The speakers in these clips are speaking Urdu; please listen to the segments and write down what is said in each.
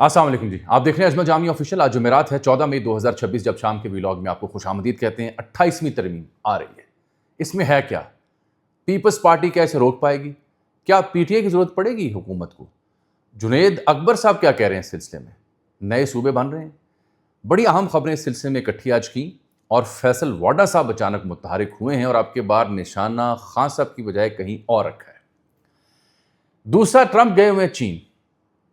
السلام علیکم جی، آپ دیکھ رہے ہیں عظمت جامعہ آفیشیل۔ آج جمعرات ہے 14 مئی 2026، جب شام کے ویلاگ میں آپ کو خوش آمدید کہتے ہیں۔ 28ویں ترمیم آ رہی ہے، اس میں ہے کیا؟ پیپلز پارٹی کیسے روک پائے گی؟ کیا پی ٹی آئی کی ضرورت پڑے گی حکومت کو؟ جنید اکبر صاحب کیا کہہ رہے ہیں اس سلسلے میں؟ نئے صوبے بن رہے ہیں؟ بڑی اہم خبریں اس سلسلے میں اکٹھی آج کی، اور فیصل واڈا صاحب اچانک متحرک ہوئے ہیں اور آپ کے بار نشانہ خان صاحب کی بجائے کہیں اور رکھا ہے۔ دوسرا، ٹرمپ گئے ہوئے ہیں چین،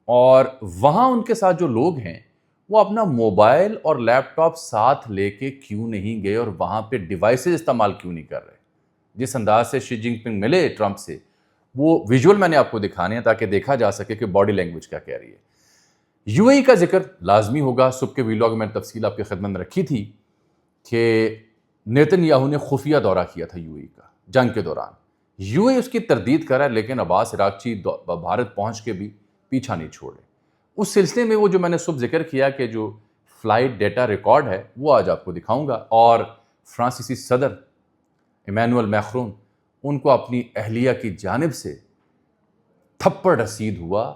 اور وہاں ان کے ساتھ جو لوگ ہیں وہ اپنا موبائل اور لیپ ٹاپ ساتھ لے کے کیوں نہیں گئے، اور وہاں پہ ڈیوائسز استعمال کیوں نہیں کر رہے؟ جس انداز سے شی جن پنگ ملے ٹرمپ سے، وہ ویژول میں نے آپ کو دکھانے ہیں تاکہ دیکھا جا سکے کہ باڈی لینگویج کیا کہہ رہی ہے۔ یو اے ای کا ذکر لازمی ہوگا۔ صبح کے ویلاگ میں نے تفصیل آپ کی خدمت میں رکھی تھی کہ نیتن یاہو نے خفیہ دورہ کیا تھا یو اے ای کا جنگ کے دوران۔ یو اے ای اس کی تردید کر رہا ہے، لیکن عباس عراقچی بھارت پہنچ کے بھی پیچھا نہیں چھوڑے۔ اس سلسلے میں وہ جو میں نے صبح ذکر کیا کہ جو فلائٹ ڈیٹا ریکارڈ ہے وہ آج آپ کو دکھاؤں گا، اور فرانسیسی صدر ایمینوئل میخرون، ان کو اپنی اہلیہ کی جانب سے تھپڑ رسید ہوا،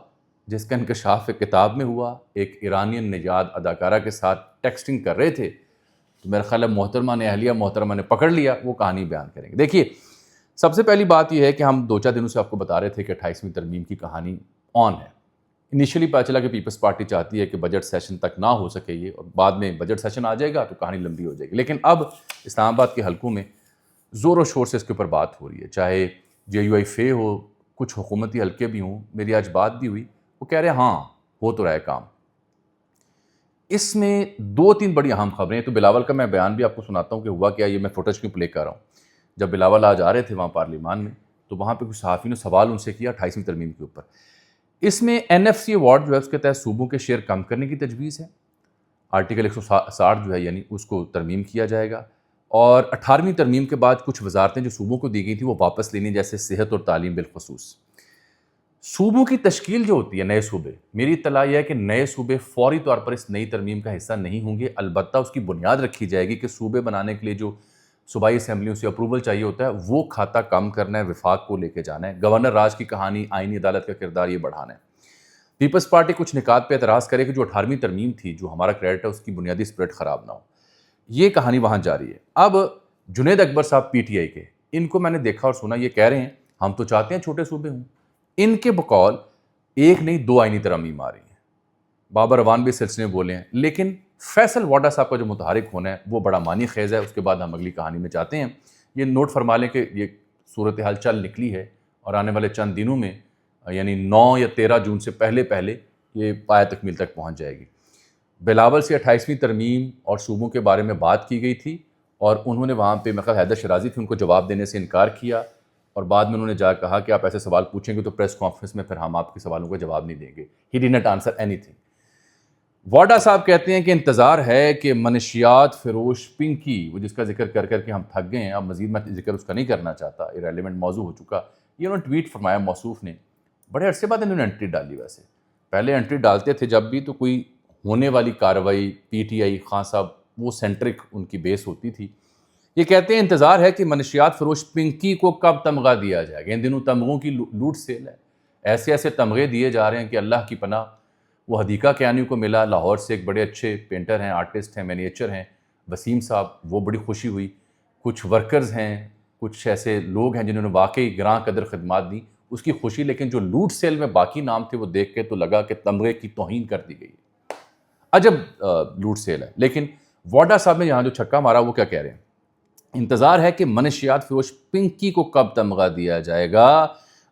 جس کا انکشاف ایک کتاب میں ہوا۔ ایک ایرانین نژاد اداکارہ کے ساتھ ٹیکسٹنگ کر رہے تھے، تو میرا خیال ہے محترمہ نے، اہلیہ محترمہ نے پکڑ لیا۔ وہ کہانی بیان کریں گے۔ دیکھیے، سب سے پہلی بات یہ ہے کہ ہم 2-4 دنوں سے آپ کو بتا رہے تھے کہ 28ویں ترمیم کی کہانی آن ہے۔ انیشلی پتہ چلا کہ پیپلز پارٹی چاہتی ہے کہ بجٹ سیشن تک نہ ہو سکے یہ، اور بعد میں بجٹ سیشن آ جائے گا تو کہانی لمبی ہو جائے گی، لیکن اب اسلام آباد کے حلقوں میں زور و شور سے اس کے اوپر بات ہو رہی ہے، چاہے جے یو آئی فے ہو، کچھ حکومتی حلقے بھی ہوں۔ میری آج بات بھی ہوئی، وہ کہہ رہے ہیں ہاں ہو تو رہا ہے کام۔ اس میں 2-3 بڑی اہم خبریں ہیں، تو بلاول کا میں بیان بھی آپ کو سناتا ہوں کہ ہوا کیا۔ یہ میں فوٹیج کیوں پلے کر رہا ہوں؟ جب بلاول آج آ رہے تھے وہاں پارلیمان میں، تو وہاں پہ کچھ صحافی نے سوال ان سے کیا 28ویں ترمیم کے اوپر۔ اس میں این ایف سی ایوارڈ جو ہے اس کے تحت صوبوں کے شیئر کم کرنے کی تجویز ہے۔ آرٹیکل 160 جو ہے یعنی اس کو ترمیم کیا جائے گا، اور 18ویں ترمیم کے بعد کچھ وزارتیں جو صوبوں کو دی گئی تھیں وہ واپس لینی، جیسے صحت اور تعلیم بالخصوص۔ صوبوں کی تشکیل جو ہوتی ہے، نئے صوبے، میری اطلاع یہ ہے کہ نئے صوبے فوری طور پر اس نئی ترمیم کا حصہ نہیں ہوں گے، البتہ اس کی بنیاد رکھی جائے گی کہ صوبے بنانے کے لیے جو صوبائی اسمبلیوں سے اپروول چاہیے ہوتا ہے وہ کھاتا کم کرنا ہے، وفاق کو لے کے جانا ہے۔ گورنر راج کی کہانی، آئینی عدالت کا کردار یہ بڑھانا ہے۔ پیپلز پارٹی کچھ نکات پہ اعتراض کرے کہ جو 18ویں ترمیم تھی، جو ہمارا کریڈٹ ہے، اس کی بنیادی اسپرٹ خراب نہ ہو۔ یہ کہانی وہاں جاری ہے۔ اب جنید اکبر صاحب پی ٹی آئی کے، ان کو میں نے دیکھا اور سنا، یہ کہہ رہے ہیں ہم تو چاہتے ہیں چھوٹے صوبے ہوں۔ ان کے بقول ایک نہیں 2 آئینی ترامیم آ رہی ہیں۔ بابر روان بھی اس سلسلے میں بولے ہیں، لیکن فیصل واڈا صاحب کا جو متحرک ہونا ہے وہ بڑا معنی خیز ہے۔ اس کے بعد ہم اگلی کہانی میں جاتے ہیں۔ یہ نوٹ فرما لیں کہ یہ صورتحال چل نکلی ہے، اور آنے والے چند دنوں میں، یعنی 9 یا 13 جون سے پہلے یہ پایہ تکمیل تک پہنچ جائے گی۔ بلاول سے 28ویں ترمیم اور صوبوں کے بارے میں بات کی گئی تھی، اور انہوں نے وہاں پہ مثلا حیدر شرازی تھے، ان کو جواب دینے سے انکار کیا، اور بعد میں انہوں نے جا کہا کہ آپ ایسے سوال پوچھیں گے تو پریس کانفرنس میں پھر ہم آپ کے سوالوں کا جواب نہیں دیں گے۔ ہی ڈڈ ناٹ آنسر اینی تھنگ۔ واڈا صاحب کہتے ہیں کہ انتظار ہے کہ منشیات فروش پنکی، وہ جس کا ذکر کر کے ہم تھک گئے ہیں، اب مزید میں ذکر اس کا نہیں کرنا چاہتا، ایریلیونٹ موضوع ہو چکا۔ یہ انہوں نے ٹویٹ فرمایا، موصوف نے، بڑے عرصے بعد انہوں نے انٹری ڈالی۔ ویسے پہلے انٹری ڈالتے تھے جب بھی تو کوئی ہونے والی کارروائی، پی ٹی آئی، خان صاحب، وہ سینٹرک ان کی بیس ہوتی تھی۔ یہ کہتے ہیں انتظار ہے کہ منشیات فروش پنکی کو کب تمغہ دیا جائے گا۔ ان دنوں تمغوں کی لوٹ سیل ہے، ایسے تمغے دیے جا رہے ہیں کہ اللہ کی پناہ۔ وہ حدیقہ کیانی کو ملا، لاہور سے ایک بڑے اچھے پینٹر ہیں، آرٹسٹ ہیں، مینیچر ہیں، وسیم صاحب، وہ بڑی خوشی ہوئی۔ کچھ ورکرز ہیں، کچھ ایسے لوگ ہیں جنہوں نے واقعی گراں قدر خدمات دی، اس کی خوشی۔ لیکن جو لوٹ سیل میں باقی نام تھے وہ دیکھ کے تو لگا کہ تمغے کی توہین کر دی گئی۔ عجب لوٹ سیل ہے۔ لیکن واڈا صاحب نے یہاں جو چھکا مارا وہ کیا کہہ رہے ہیں؟ انتظار ہے کہ منشیات فروش پنکی کو کب تمغہ دیا جائے گا،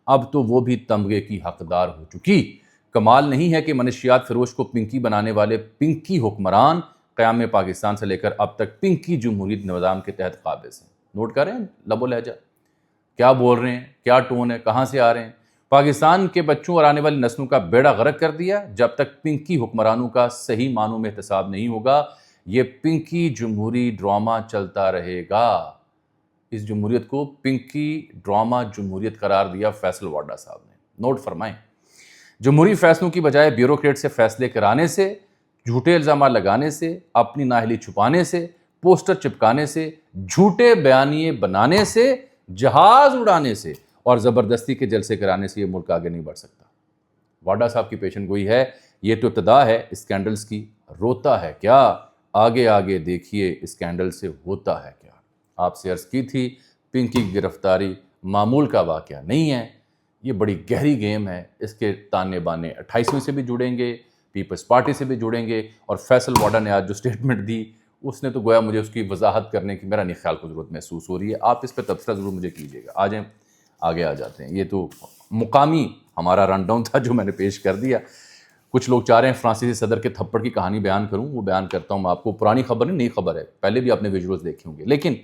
اب تو وہ بھی تمغے کی حقدار ہو چکی۔ کمال نہیں ہے کہ منشیات فروش کو پنکی بنانے والے پنکی حکمران قیام پاکستان سے لے کر اب تک پنکی جمہوریت نظام کے تحت قابض ہیں۔ نوٹ کر رہے ہیں لب و لہجہ، کیا بول رہے ہیں، کیا ٹون ہے، کہاں سے آ رہے ہیں؟ پاکستان کے بچوں اور آنے والی نسلوں کا بیڑا غرق کر دیا جب تک پنکی حکمرانوں کا صحیح معنوں میں احتساب نہیں ہوگا۔ یہ پنکی جمہوری ڈرامہ چلتا رہے گا۔ اس جمہوریت کو پنکی ڈرامہ جمہوریت قرار دیا فیصل واڈا صاحب نے۔ نوٹ فرمائیں، جمہوری فیصلوں کی بجائے بیوروکریٹ سے فیصلے کرانے سے، جھوٹے الزامات لگانے سے، اپنی نااہلی چھپانے سے، پوسٹر چپکانے سے، جھوٹے بیانیے بنانے سے، جہاز اڑانے سے اور زبردستی کے جلسے کرانے سے یہ ملک آگے نہیں بڑھ سکتا۔ واڈا صاحب کی پیشن گوئی ہے یہ تو ابتدا ہے اسکینڈلز کی، روتا ہے کیا آگے آگے دیکھیے اسکینڈل سے ہوتا ہے کیا۔ آپ سے عرض کی تھی پنکی کی گرفتاری معمول کا واقعہ نہیں ہے، یہ بڑی گہری گیم ہے، اس کے تانے بانے 28ویں سے بھی جڑیں گے، پیپلز پارٹی سے بھی جڑیں گے، اور فیصل واڈا نے آج جو سٹیٹمنٹ دی اس نے تو گویا مجھے اس کی وضاحت کرنے کی میرا نہیں خیال کو ضرورت محسوس ہو رہی ہے۔ آپ اس پہ تبصرہ ضرور مجھے کیجیے گا۔ آجائیں آگے آ جاتے ہیں، یہ تو مقامی ہمارا رن ڈاؤن تھا جو میں نے پیش کر دیا۔ کچھ لوگ چاہ رہے ہیں فرانسیسی صدر کے تھپڑ کی کہانی بیان کروں، وہ بیان کرتا ہوں میں آپ کو، پرانی خبر نہیں، نئی خبر ہے، پہلے بھی آپ نے ویژولز دیکھے ہوں گے، لیکن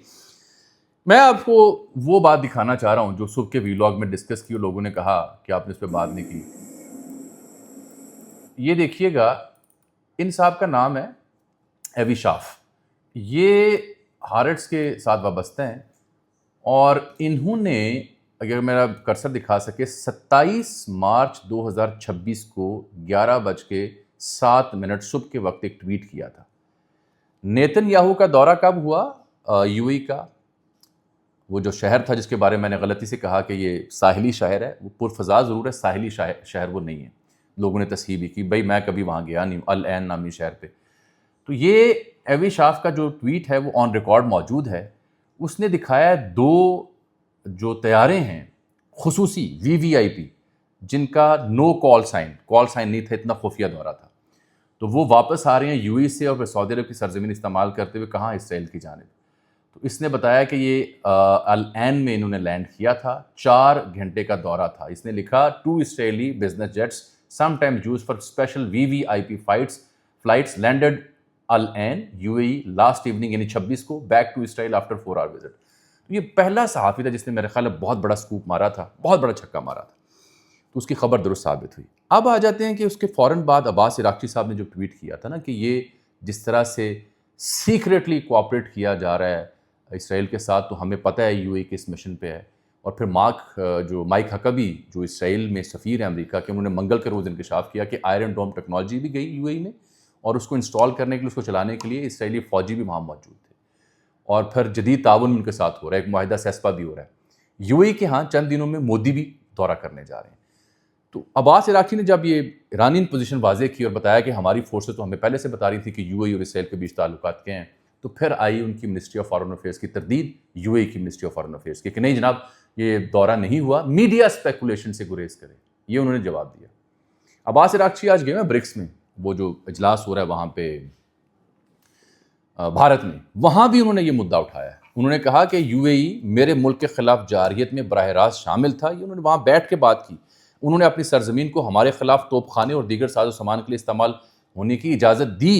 میں آپ کو وہ بات دکھانا چاہ رہا ہوں جو صبح کے ویلاگ میں ڈسکس کی اور لوگوں نے کہا کہ آپ نے اس پہ بات نہیں کی۔ یہ دیکھیے گا، ان صاحب کا نام ہے ایوی شاف، یہ ہارٹس کے ساتھ وابستہ ہیں، اور انہوں نے، اگر میرا کرسر دکھا سکے، 27 مارچ 2026 کو 11:07 صبح کے وقت ایک ٹویٹ کیا تھا۔ نیتن یاہو کا دورہ کب ہوا؟ یو ای کا وہ جو شہر تھا جس کے بارے میں نے غلطی سے کہا کہ یہ ساحلی شہر ہے، وہ پرفضا ضرور ہے، ساحلی شہر وہ نہیں ہے، لوگوں نے تصحیح بھی کی، بھائی میں کبھی وہاں گیا نہیں، العین نامی شہر پہ۔ تو یہ ایوی شاف کا جو ٹویٹ ہے وہ آن ریکارڈ موجود ہے، اس نے دکھایا 2 جو طیارے ہیں خصوصی VVIP جن کا نو کال سائن نہیں تھا، اتنا خفیہ دورہ تھا، تو وہ واپس آ رہے ہیں یو ای سے اور پھر سعودی عرب کی سرزمین استعمال کرتے ہوئے کہاں، اسرائیل کی جانب۔ تو اس نے بتایا کہ یہ العین میں انہوں نے لینڈ کیا تھا، 4 گھنٹے کا دورہ تھا۔ اس نے لکھا 2 Israeli business jets sometimes used for special VVIP flights landed العین UAE last evening یعنی 26 کو back to Israel after 4-hour visit۔ تو یہ پہلا صحافی تھا جس نے میرے خیال میں بہت بڑا سکوپ مارا تھا، بہت بڑا چھکا مارا تھا، تو اس کی خبر درست ثابت ہوئی۔ اب آ جاتے ہیں کہ اس کے فوراً بعد عباس عراقچی صاحب نے جو ٹویٹ کیا تھا نا کہ یہ جس طرح سے سیکریٹلی کوآپریٹ کیا جا رہا ہے اسرائیل کے ساتھ، تو ہمیں پتہ ہے UAE کے اس مشن پہ ہے، اور پھر مائک ہکبی جو اسرائیل میں سفیر ہیں امریکہ کے، انہوں نے منگل کے روز انکشاف کیا کہ آئرن ڈوم ٹیکنالوجی بھی گئی UAE میں، اور اس کو انسٹال کرنے کے لیے، اس کو چلانے کے لیے اسرائیلی فوجی بھی وہاں موجود تھے، اور پھر جدید تعاون ان کے ساتھ ہو رہا ہے، ایک معاہدہ سیسپا بھی ہو رہا ہے۔ UAE کے ہاں چند دنوں میں مودی بھی دورہ کرنے جا رہے ہیں۔ تو عباس عراقچی نے جب یہ ایرانین پوزیشن واضح کی اور بتایا کہ ہماری فورسز تو ہمیں پہلے سے بتا رہی تھی کہ UAE اور اسرائیل کے بیچ تعلقات کیا ہیں، تو پھر آئی ان کی منسٹری آف فارن افیئرس کی تردید UAE کی منسٹری آف فارن افیئرس کی کہ نہیں جناب یہ دورہ نہیں ہوا، میڈیا اسپیکولیشن سے گریز کرے، یہ انہوں نے جواب دیا۔ عباس عراقچی آج گئے ہیں برکس میں، وہ جو اجلاس ہو رہا ہے وہاں پہ بھارت میں، وہاں بھی انہوں نے یہ مدعا اٹھایا ہے۔ انہوں نے کہا کہ UAE میرے ملک کے خلاف جارحیت میں براہ راست شامل تھا، یہ انہوں نے وہاں بیٹھ کے بات کی۔ انہوں نے اپنی سرزمین کو ہمارے خلاف توپ خانے اور دیگر ساز و سامان کے لیے استعمال ہونے کی اجازت دی۔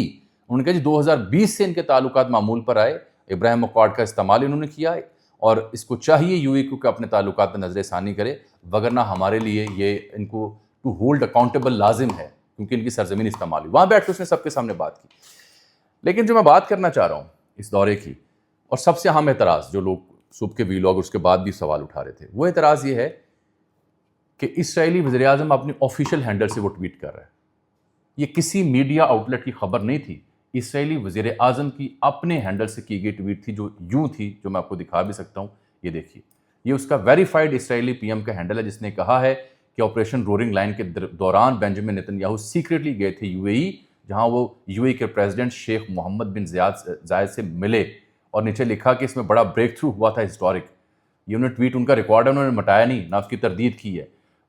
انہوں نے کہا جی 2020 سے ان کے تعلقات معمول پر آئے، ابراہیم اکارڈ کا استعمال انہوں نے کیا، اور اس کو چاہیے UAE کو کہ اپنے تعلقات میں نظر ثانی کرے، وگرنہ ہمارے لیے یہ ان کو ٹو ہولڈ اکاؤنٹیبل لازم ہے، کیونکہ ان کی سرزمین استعمال ہوئی۔ وہاں بیٹھ کے اس نے سب کے سامنے بات کی۔ لیکن جو میں بات کرنا چاہ رہا ہوں اس دورے کی، اور سب سے اہم اعتراض جو لوگ صبح کے ویلاگ اور اس کے بعد بھی سوال اٹھا رہے تھے، وہ اعتراض یہ ہے کہ اسرائیلی وزیر اعظم اپنی آفیشیل ہینڈل سے وہ ٹویٹ کر رہا ہے۔ یہ کسی میڈیا آؤٹ لیٹ کی خبر نہیں تھی، اسرائیلی وزیر اعظم کی اپنے ہینڈل سے کی گئی ٹویٹ تھی، جو یوں تھی، جو میں آپ کو دکھا بھی سکتا ہوں، یہ دیکھیے، یہ اس کا ویریفائڈ اسرائیلی PM کا ہینڈل ہے، جس نے کہا ہے کہ آپریشن رورنگ لائن کے دوران بینجامن نیتن یاہو سیکریٹلی گئے تھے UAE، جہاں وہ UAE کے پریزیڈنٹ شیخ محمد بن زائد سے ملے، اور نیچے لکھا کہ اس میں بڑا بریک تھرو ہوا تھا ہسٹورک۔ یہ انہوں نے ٹویٹ، ان کا ریکارڈ ہے، انہوں نے مٹایا نہیں، نہ اس کی تردید کی ہے،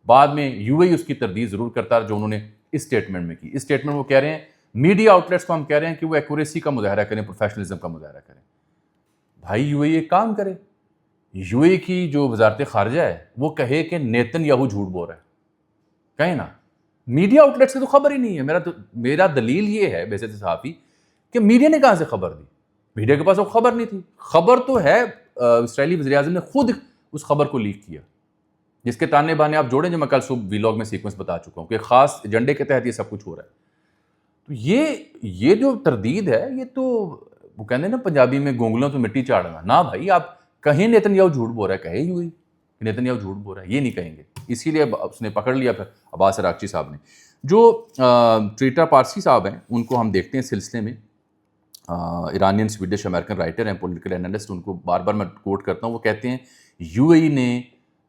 بعد میں UAE اس کی تردید ضرور کرتا ہے جو انہوں نے اس سٹیٹمنٹ میں کی۔ اس سٹیٹمنٹ وہ کہہ رہے ہیں، میڈیا آؤٹ لیٹس کو ہم کہہ رہے ہیں کہ وہ ایکوریسی کا مظاہرہ کریں، پروفیشنلزم کا مظاہرہ کریں۔ بھائی UAE ایک کام کرے، UAE کی جو وزارت خارجہ ہے وہ کہے کہ نیتن یاہو جھوٹ بول رہا ہے، کہیں نا، میڈیا آؤٹ لیٹ سے تو خبر ہی نہیں ہے۔ میرا دلیل یہ ہے بحیثیت صحافی کہ میڈیا نے کہاں سے خبر دی؟ میڈیا کے پاس وہ خبر نہیں تھی۔ خبر تو ہے اسرائیلی وزیر اعظم نے خود اس خبر کو لیک کیا، جس کے تانے بانے آپ جوڑیں جو میں کل صبح ویلاگ میں سیکوینس بتا چکا ہوں کہ خاص ایجنڈے کے تحت یہ سب کچھ ہو رہا ہے۔ تو یہ جو تردید ہے، یہ تو وہ کہتے ہیں نا پنجابی میں گونگلوں تو مٹی چاڑنا، نہ بھائی آپ کہیں نیتن یاہو جھوٹ بول رہا ہے، کہے UAE کہ نیتن یاہو جھوٹ بول رہا ہے، یہ نہیں کہیں گے۔ اسی لیے اس نے پکڑ لیا پھر عباس عراقچی صاحب نے۔ جو ٹریٹا پارسی صاحب ہیں ان کو ہم دیکھتے ہیں سلسلے میں، ایرانین سویڈش امریکن رائٹر ہیں، پولیٹیکل اینالسٹ، ان کو بار بار میں کوٹ کرتا ہوں، وہ کہتے ہیں UAE نے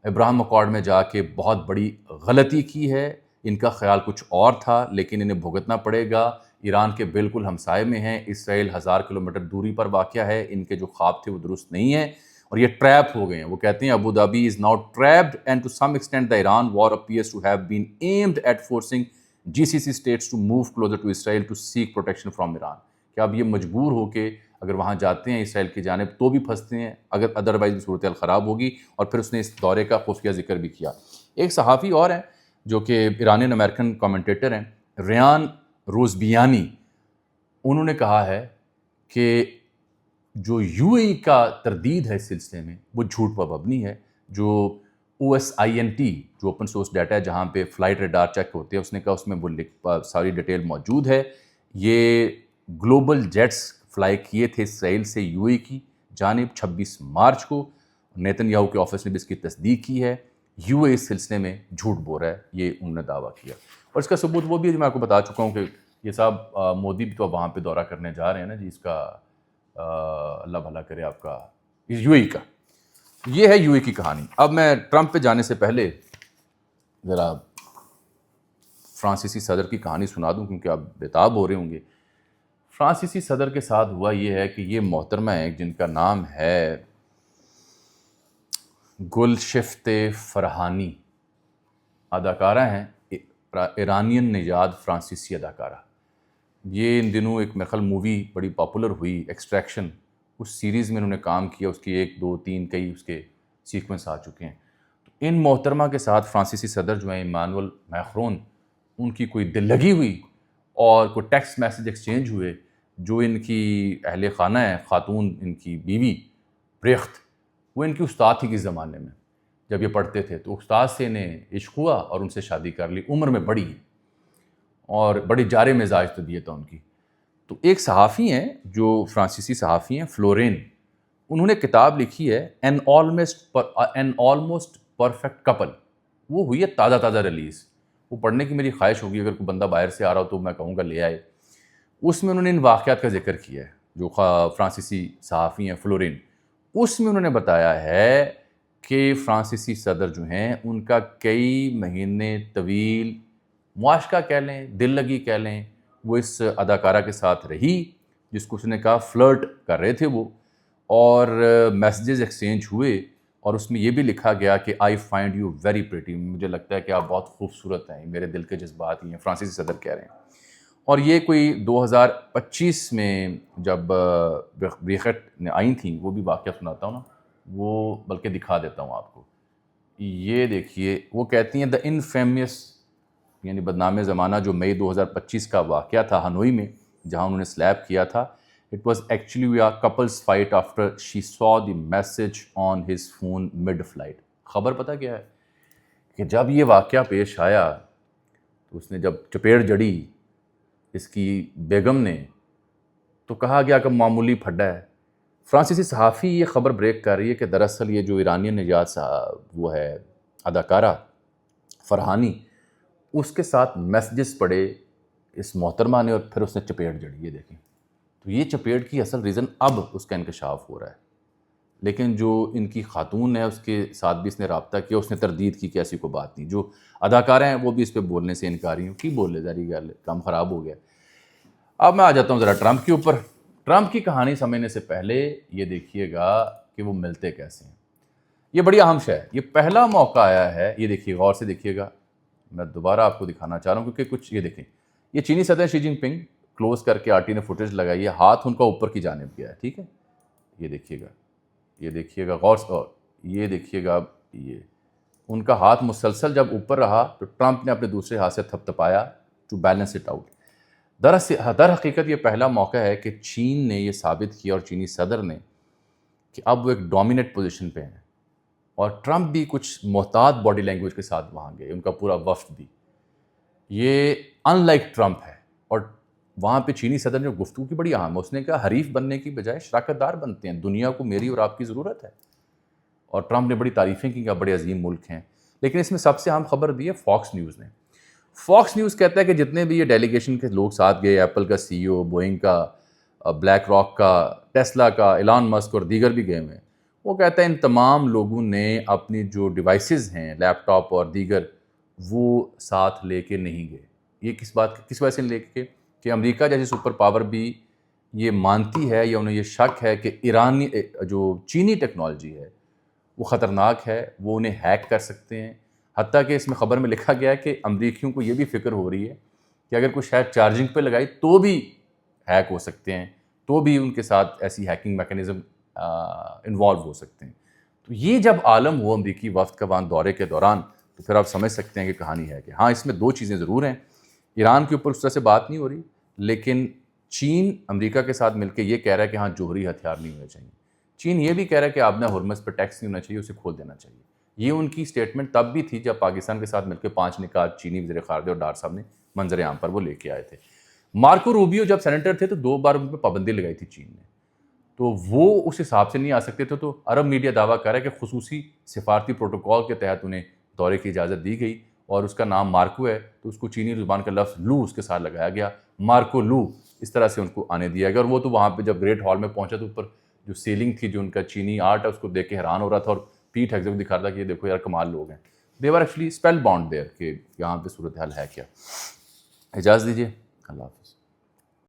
ابراہیم اکارڈ میں جا کے بہت بڑی غلطی کی ہے، ان کا خیال کچھ اور تھا، لیکن انہیں بھگتنا پڑے گا۔ ایران کے بالکل ہمسائے میں ہیں، اسرائیل 1000 کلومیٹر دوری پر واقع ہے، ان کے جو خواب تھے وہ درست نہیں ہیں اور یہ ٹریپ ہو گئے ہیں۔ وہ کہتے ہیں Abu Dhabi is now trapped and to some extent the Iran war appears to have been aimed at forcing GCC states to move closer to Israel to seek protection from Iran۔ کہ اب یہ مجبور ہو کے اگر وہاں جاتے ہیں اسرائیل کی جانب تو بھی پھنستے ہیں، اگر ادروائز بھی صورتحال خراب ہوگی۔ اور پھر اس نے اس دورے کا خفیہ ذکر بھی کیا۔ ایک صحافی اور ہیں جو کہ ایرانین امریکن کامنٹیٹر ہیں، ریان روزبیانی، انہوں نے کہا ہے کہ جو یو اے ای کا تردید ہے اس سلسلے میں وہ جھوٹ پر مبنی ہے۔ جو OSINT جو اوپن سورس ڈیٹا ہے جہاں پہ فلائٹ ریڈار چیک ہوتے ہیں، اس نے کہا اس میں وہ ساری ڈیٹیل موجود ہے۔ یہ گلوبل جیٹس فلائی کیے تھے اسرائیل سے یو اے ای کی جانب 26 مارچ کو۔ نیتن یاہو کے آفس نے بھی اس کی تصدیق کی ہے۔ یو اے اس سلسلے میں جھوٹ بول رہا ہے، یہ انہوں نے دعویٰ کیا۔ اور اس کا ثبوت وہ بھی ہے جو میں آپ کو بتا چکا ہوں کہ یہ صاحب مودی بھی تو وہاں پہ دورہ کرنے جا رہے ہیں نا جی، اس کا اللہ بھلا کرے آپ کا یو اے ای کا۔ یہ ہے یو اے کی کہانی۔ اب میں ٹرمپ پہ جانے سے پہلے ذرا فرانسیسی صدر کی کہانی سنا دوں کیونکہ آپ بےتاب ہو رہے ہوں گے۔ فرانسیسی صدر کے ساتھ ہوا یہ ہے کہ یہ محترمہ ہے جن کا نام ہے گلشفت فرحانی، اداکارہ ہیں، ایرانین نژاد فرانسیسی اداکارہ۔ یہ ان دنوں ایک میرے مووی بڑی پاپولر ہوئی ایکسٹریکشن، اس سیریز میں انہوں نے کام کیا، اس کی 1 2 3 کئی اس کے سیکوینس آ چکے ہیں۔ تو ان محترمہ کے ساتھ فرانسیسی صدر جو ہیں ایمانوئل میخرون، ان کی کوئی دل لگی ہوئی اور کوئی ٹیکسٹ میسج ایکسچینج ہوئے۔ جو ان کی اہل خانہ ہے، خاتون ان کی بیوی بریخت، وہ ان کی استاد تھی کس زمانے میں جب یہ پڑھتے تھے، تو استاد سے انہیں عشق ہوا اور ان سے شادی کر لی۔ عمر میں بڑی اور بڑی جارے مزاج طبیعت ہے ان کی۔ تو ایک صحافی ہیں جو فرانسیسی صحافی ہیں، فلورین، انہوں نے کتاب لکھی ہے این آلموسٹ پرفیکٹ کپل۔ وہ ہوئی ہے تازہ ریلیز، وہ پڑھنے کی میری خواہش ہوگی، اگر کوئی بندہ باہر سے آ رہا ہو تو میں کہوں گا لے آئے۔ اس میں انہوں نے ان واقعات کا ذکر کیا ہے، جو فرانسیسی صحافی ہیں فلورین، اس میں انہوں نے بتایا ہے کہ فرانسیسی صدر جو ہیں ان کا کئی مہینے طویل معاشقہ کہہ لیں، دل لگی کہہ لیں، وہ اس اداکارہ کے ساتھ رہی جس کو اس نے کہا فلرٹ کر رہے تھے وہ، اور میسیجز ایکسچینج ہوئے، اور اس میں یہ بھی لکھا گیا کہ I find you very pretty, مجھے لگتا ہے کہ آپ بہت خوبصورت ہیں، میرے دل کے جذبات ہی ہیں، فرانسیسی صدر کہہ رہے ہیں۔ اور یہ کوئی 2025 میں جب بریخت نے آئی تھیں، وہ بھی واقعہ سناتا ہوں نا، وہ بلکہ دکھا دیتا ہوں آپ کو۔ یہ دیکھیے، وہ کہتی ہیں دا انفیمیس، یعنی بدنام زمانہ، جو مئی 2025 کا واقعہ تھا ہنوئی میں جہاں انہوں نے سلیپ کیا تھا، it was actually a couple's fight after she saw the message on his phone mid flight۔ خبر پتہ کیا ہے کہ جب یہ واقعہ پیش آیا تو اس نے جب چپیڑ جڑی اس کی بیگم نے، تو کہا گیا کہ معمولی پھڈا ہے۔ فرانسیسی صحافی یہ خبر بریک کر رہی ہے کہ دراصل یہ جو ایرانی نژاد وہ ہے اداکارہ فرحانی، اس کے ساتھ میسیجز پڑے اس محترمہ نے اور پھر اس نے چپیڑ جڑی۔ یہ دیکھیں، تو یہ چپیڑ کی اصل ریزن اب اس کا انکشاف ہو رہا ہے، لیکن جو ان کی خاتون ہے اس کے ساتھ بھی اس نے رابطہ کیا، اس نے تردید کی کہ ایسی کوئی بات نہیں۔ جو اداکارہ ہیں وہ بھی اس پہ بولنے سے انکاری ہوں، کی بول لے، ذری گل ہے، کام خراب ہو گیا۔ اب میں آ جاتا ہوں ذرا ٹرمپ کے اوپر۔ ٹرمپ کی کہانی سمجھنے سے پہلے یہ دیکھیے گا کہ وہ ملتے کیسے ہیں۔ یہ بڑی اہم شے ہے، یہ پہلا موقع آیا ہے، یہ دیکھیے غور سے دیکھیے گا، میں دوبارہ آپ کو دکھانا چاہ رہا ہوں کیونکہ کچھ یہ دیکھیں، یہ چینی صدر شی جن پنگ کلوز کر کے RT نے فوٹیج لگائی ہے، ہاتھ ان کا اوپر کی جانب گیا ہے، ٹھیک ہے، یہ دیکھیے گا، یہ دیکھیے گا غور سے، اور یہ دیکھیے گا، یہ ان کا ہاتھ مسلسل جب اوپر رہا تو ٹرمپ نے اپنے دوسرے ہاتھ سے تھپ تھپایا ٹو بیلنس اٹ آؤٹ۔ در حقیقت یہ پہلا موقع ہے کہ چین نے یہ ثابت کیا، اور چینی صدر نے، کہ اب وہ ایک ڈومینیٹ پوزیشن پہ ہیں، اور ٹرمپ بھی کچھ محتاط باڈی لینگویج کے ساتھ وہاں گئے، ان کا پورا وفد بھی۔ یہ ان لائک ٹرمپ ہے، اور وہاں پہ چینی صدر نے گفتگو کی بڑی اہم، اس نے کہا حریف بننے کی بجائے شراکت دار بنتے ہیں، دنیا کو میری اور آپ کی ضرورت ہے۔ اور ٹرمپ نے بڑی تعریفیں کی کہ آپ بڑے عظیم ملک ہیں، لیکن اس میں سب سے اہم خبر دی ہے فاکس نیوز نے۔ فاکس نیوز کہتا ہے کہ جتنے بھی یہ ڈیلیگیشن کے لوگ ساتھ گئے، ایپل کا CEO، بوئنگ کا، بلیک راک کا، ٹیسلا کا، ایلان مسک اور دیگر بھی گئے ہوئے ہیں، وہ کہتا ہے ان تمام لوگوں نے اپنی جو ڈیوائسز ہیں، لیپ ٹاپ اور دیگر، وہ ساتھ لے کے نہیں گئے. یہ کس وجہ سے لے کے کہ امریکہ جیسی سپر پاور بھی یہ مانتی ہے یا انہیں یہ شک ہے کہ ایرانی جو چینی ٹیکنالوجی ہے وہ خطرناک ہے, وہ انہیں ہیک کر سکتے ہیں. حتیٰ کہ اس میں خبر میں لکھا گیا ہے کہ امریکیوں کو یہ بھی فکر ہو رہی ہے کہ اگر کوئی شاید چارجنگ پہ لگائی تو بھی ہیک ہو سکتے ہیں, تو بھی ان کے ساتھ ایسی ہیکنگ میکانزم انوالو ہو سکتے ہیں. تو یہ جب عالم ہو امریکی وفد کا وہاں دورے کے دوران, تو پھر آپ سمجھ سکتے ہیں کہ کہانی ہے کہ ہاں اس میں دو چیزیں ضرور ہیں. ایران کے اوپر اس طرح سے بات نہیں ہو رہی, لیکن چین امریکہ کے ساتھ مل کے یہ کہہ رہا ہے کہ ہاں جوہری ہتھیار نہیں ہونے چاہیے. چین یہ بھی کہہ رہا ہے کہ آبنہ ہرمز پہ ٹیکس نہیں ہونا چاہیے, اسے کھول دینا چاہیے. یہ ان کی سٹیٹمنٹ تب بھی تھی جب پاکستان کے ساتھ مل کے 5 نکات چینی وزیر خارجہ اور ڈار صاحب نے منظر عام پر وہ لے کے آئے تھے. مارکو روبیو جب سینیٹر تھے تو 2 بار ان پہ پابندی لگائی تھی چین نے, تو وہ اس حساب سے نہیں آ سکتے تھے. تو عرب میڈیا دعویٰ کر رہا ہے کہ خصوصی سفارتی پروٹوکول کے تحت انہیں دورے کی اجازت دی گئی, اور اس کا نام مارکو ہے تو اس کو چینی زبان کا لفظ لو اس کے ساتھ لگایا گیا, مارکو لو, اس طرح سے ان کو آنے دیا گیا. اور وہ تو وہاں پہ جب گریٹ ہال میں پہنچا تو اوپر جو سیلنگ تھی جو ان کا چینی آرٹ ہے اس کو دیکھ کے حیران ہو رہا تھا, اور پیٹ ہیگزے کو دکھا رہا تھا کہ یہ دیکھو یار کمال لوگ ہیں. They were actually spellbound there کہ یہاں پہ صورتحال ہے کیا. اجازت دیجیے, اللہ حافظ.